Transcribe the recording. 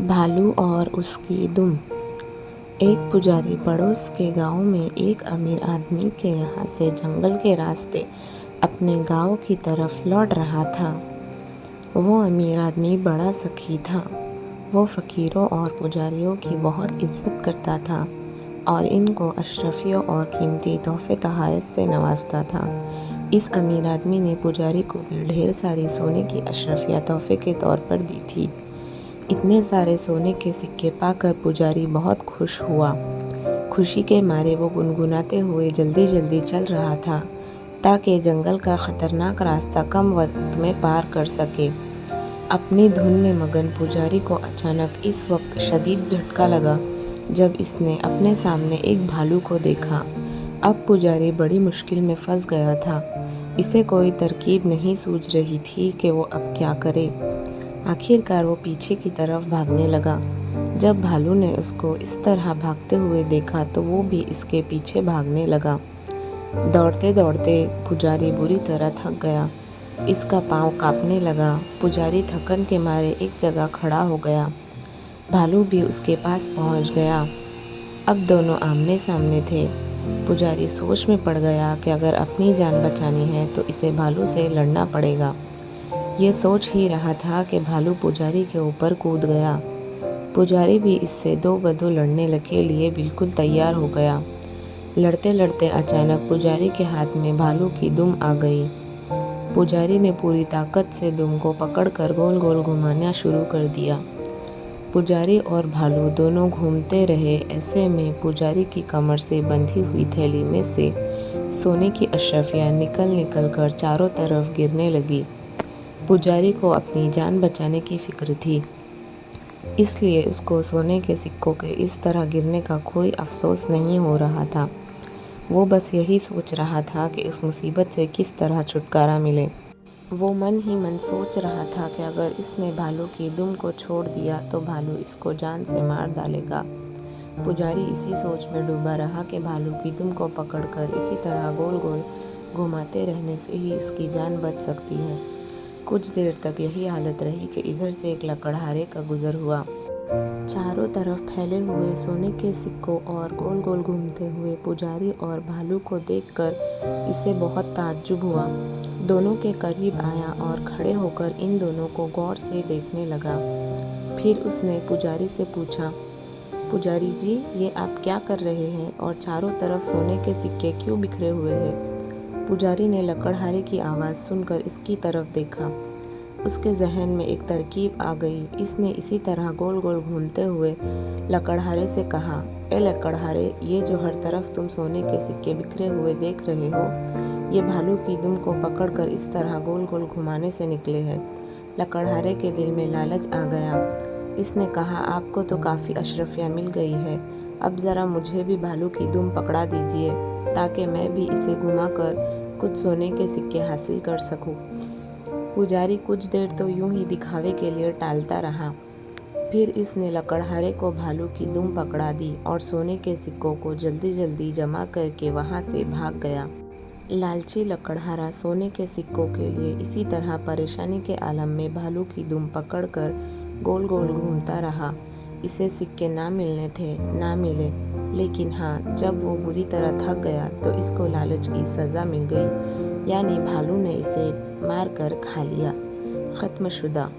भालू और उसकी दुम। एक पुजारी पड़ोस के गांव में एक अमीर आदमी के यहाँ से जंगल के रास्ते अपने गांव की तरफ लौट रहा था। वो अमीर आदमी बड़ा सखी था। वो फ़कीरों और पुजारियों की बहुत इज्जत करता था और इनको अशरफियों और कीमती तोहफे तोहफ़ से नवाजता था। इस अमीर आदमी ने पुजारी को भी ढेर सारी सोने की अशरफिया तोहफे के तौर पर दी थी। इतने सारे सोने के सिक्के पाकर पुजारी बहुत खुश हुआ। खुशी के मारे वो गुनगुनाते हुए जल्दी जल्दी चल रहा था ताकि जंगल का खतरनाक रास्ता कम वक्त में पार कर सके। अपनी धुन में मगन पुजारी को अचानक इस वक्त शदीद झटका लगा जब इसने अपने सामने एक भालू को देखा। अब पुजारी बड़ी मुश्किल में फंस गया था। इसे कोई तरकीब नहीं सूझ रही थी कि वो अब क्या करे। आखिरकार वो पीछे की तरफ भागने लगा। जब भालू ने उसको इस तरह भागते हुए देखा तो वो भी इसके पीछे भागने लगा। दौड़ते दौड़ते पुजारी बुरी तरह थक गया। इसका पाँव कांपने लगा। पुजारी थकन के मारे एक जगह खड़ा हो गया। भालू भी उसके पास पहुंच गया। अब दोनों आमने सामने थे। पुजारी सोच में पड़ गया कि अगर अपनी जान बचानी है तो इसे भालू से लड़ना पड़ेगा। ये सोच ही रहा था कि भालू पुजारी के ऊपर कूद गया। पुजारी भी इससे दो बदो लड़ने के लिए बिल्कुल तैयार हो गया। लड़ते लड़ते अचानक पुजारी के हाथ में भालू की दुम आ गई। पुजारी ने पूरी ताकत से दुम को पकड़कर गोल गोल घुमाना शुरू कर दिया। पुजारी और भालू दोनों घूमते रहे। ऐसे में पुजारी की कमर से बंधी हुई थैली में से सोने की अशरफियाँ निकल निकल कर चारों तरफ गिरने लगी। पुजारी को अपनी जान बचाने की फिक्र थी, इसलिए उसको सोने के सिक्कों के इस तरह गिरने का कोई अफसोस नहीं हो रहा था। वो बस यही सोच रहा था कि इस मुसीबत से किस तरह छुटकारा मिले। वो मन ही मन सोच रहा था कि अगर इसने भालू की दुम को छोड़ दिया तो भालू इसको जान से मार डालेगा। पुजारी इसी सोच में डूबा रहा कि भालू की दुम को पकड़कर इसी तरह गोल गोल घुमाते रहने से ही इसकी जान बच सकती है। कुछ देर तक यही हालत रही कि इधर से एक लकड़हारे का गुजर हुआ। चारों तरफ फैले हुए सोने के सिक्कों और गोल गोल घूमते हुए पुजारी और भालू को देखकर इसे बहुत ताज्जुब हुआ। दोनों के करीब आया और खड़े होकर इन दोनों को गौर से देखने लगा। फिर उसने पुजारी से पूछा, पुजारी जी, ये आप क्या कर रहे हैं और चारों तरफ सोने के सिक्के क्यों बिखरे हुए हैं? पुजारी ने लकड़हारे की आवाज़ सुनकर इसकी तरफ देखा। उसके जहन में एक तरकीब आ गई। इसने इसी तरह गोल गोल घूमते हुए लकड़हारे से कहा, ए लकड़हारे, ये जो हर तरफ तुम सोने के सिक्के बिखरे हुए देख रहे हो, ये भालू की दुम को पकड़कर इस तरह गोल गोल घुमाने से निकले हैं। लकड़हारे के दिल में लालच आ गया। इसने कहा, आपको तो काफ़ी अशरफियाँ मिल गई है, अब ज़रा मुझे भी भालू की दुम पकड़ा दीजिए ताकि मैं भी इसे घुमाकर कुछ सोने के सिक्के हासिल कर सकूं। पुजारी कुछ देर तो यूं ही दिखावे के लिए टालता रहा। फिर इसने लकड़हारे को भालू की दुम पकड़ा दी और सोने के सिक्कों को जल्दी जल्दी जमा करके वहां से भाग गया। लालची लकड़हारा सोने के सिक्कों के लिए इसी तरह परेशानी के आलम में भालू की दुम पकड़कर गोल गोल घूमता रहा। इसे सिक्के ना मिलने थे ना मिले, लेकिन हाँ, जब वो बुरी तरह थक गया तो इसको लालच की सज़ा मिल गई, यानी भालू ने इसे मार कर खा लिया। ख़त्म शुदा।